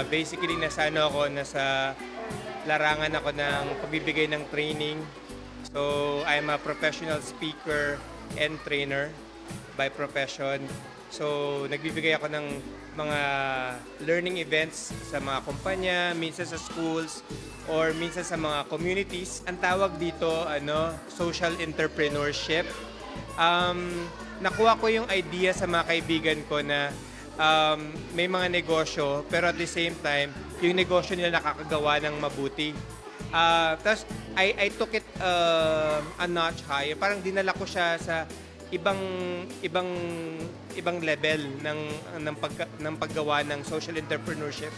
Basically, nasa larangan ako ng pagbibigay ng training. So, I'm a professional speaker and trainer by profession. So, nagbibigay ako ng mga learning events sa mga kumpanya, minsan sa schools, or minsan sa mga communities. Ang tawag dito, social entrepreneurship. Nakuha ko yung idea sa mga kaibigan ko na may mga negosyo, pero at the same time, yung negosyo nila nakakagawa ng mabuti. Tapos, I took it a notch higher. Parang dinala ko siya sa ibang level ng paggawa ng social entrepreneurship.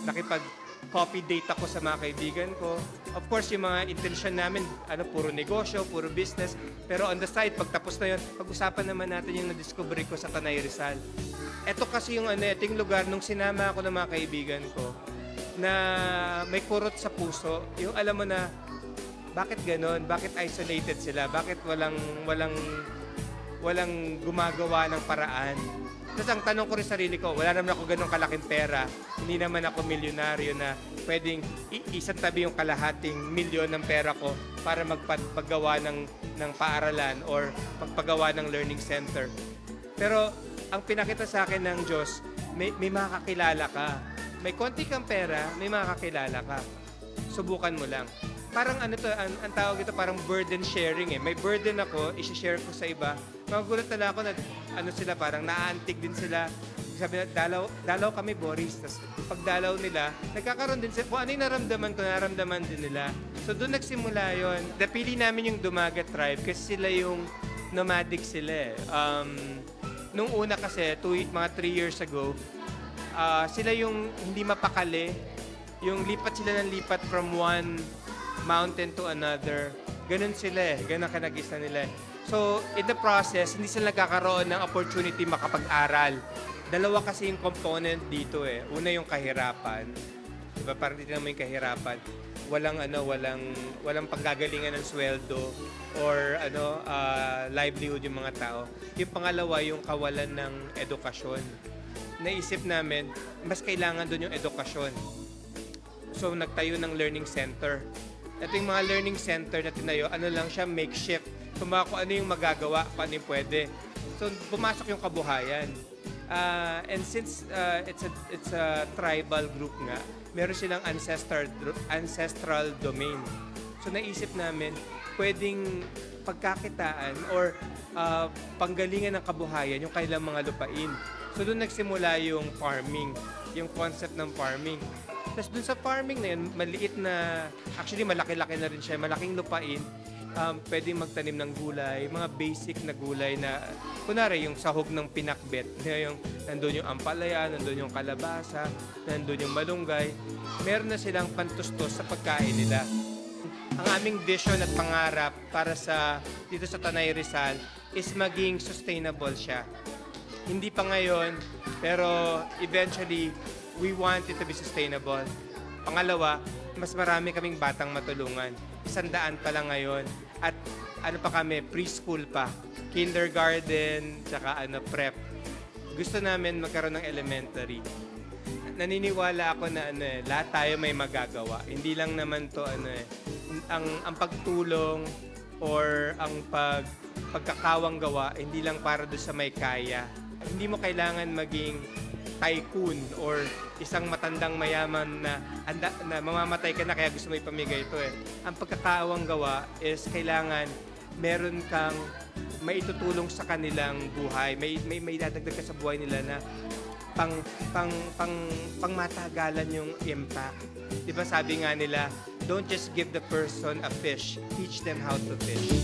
Nakipag-coffee date ako sa mga kaibigan ko. Of course, yung mga intensyon namin, puro negosyo, puro business. Pero on the side, pagtapos na yun, pag-usapan naman natin yung na-discover ko sa Tanay Rizal. Ito kasi yung yung lugar nung sinama ako ng mga kaibigan ko na may kurot sa puso. Yung alam mo na, bakit ganon? Bakit isolated sila? Bakit walang gumagawa ng paraan? Tapos ang tanong ko rin sarili ko, wala naman ako ganong kalaking pera. Hindi naman ako milyonaryo na pwedeng isang tabi yung kalahating milyon ng pera ko para magpagawa ng paaralan or magpagawa ng learning center. Pero ang pinakita sa akin ng Diyos, may makakilala ka. May konti kang pera, may makakilala ka. Subukan mo lang. Parang ang tawag ito parang burden sharing eh. May burden ako, i-share ko sa iba. Magugulat na ako na sila parang naaantig din sila. Sabi na, dalaw kami Boris. Tapos pagdalaw nila, nagkakaroon din sila. Kung ano yung naramdaman din nila. So doon nagsimula yon. Napili namin yung Dumagat tribe kasi sila yung nomadic sila eh. Nung una kasi, mga 3 years ago, sila yung hindi mapakali. Yung lipat sila ng lipat from one mountain to another. Ganun sila eh. Ganun kanagisa nila eh. So, in the process, hindi sila nagkakaroon ng opportunity makapag-aral. Dalawa kasi yung component dito eh. Una yung kahirapan. Diba? Parang dito naman yung kahirapan. Walang panggagalingan ng sweldo or livelihood yung mga tao. Yung pangalawa, yung kawalan ng edukasyon. Naisip namin, mas kailangan doon yung edukasyon. So, nagtayo ng learning center. Ito yung mga learning center na tinayo, lang siya, makeshift. Kung ano yung magagawa, kung ano yung pwede. So, pumasok yung kabuhayan. And since it's a tribal group nga, meron silang ancestral domain. So, naisip namin, pwedeng pagkakitaan or panggalingan ng kabuhayan yung kanilang mga lupain. So, doon nagsimula yung farming, yung concept ng farming. Tapos dun sa farming na yun, maliit na, actually malaki-laki na rin siya, malaking lupain, pwedeng magtanim ng gulay, mga basic na gulay na, kunwari yung sahog ng pinakbet, nandun yung ampalaya, nandun yung kalabasa, nandun yung malunggay, meron na silang pantustos sa pagkain nila. Ang aming vision at pangarap para dito sa Tanay Rizal is maging sustainable siya. Hindi pa ngayon, pero eventually, we want it to be sustainable. Pangalawa, mas marami kaming batang matulungan. 100 pa lang ngayon. At pa kami, preschool pa. Kindergarten, tsaka prep. Gusto namin magkaroon ng elementary. Naniniwala ako na lahat tayo may magagawa. Hindi lang naman to ang pagtulong or ang pagkakawang gawa, hindi lang para doon sa may kaya. Hindi mo kailangan maging tycoon or isang matandang mayaman na mamamatay ka na kaya gusto mo ipamigay ito eh. Ang pagkakaawang gawa is kailangan meron kang maitutulong sa kanilang buhay. May dadagdag ka sa buhay nila na pang matagalan yung impact. 'Di ba sabi nga nila, don't just give the person a fish, teach them how to fish.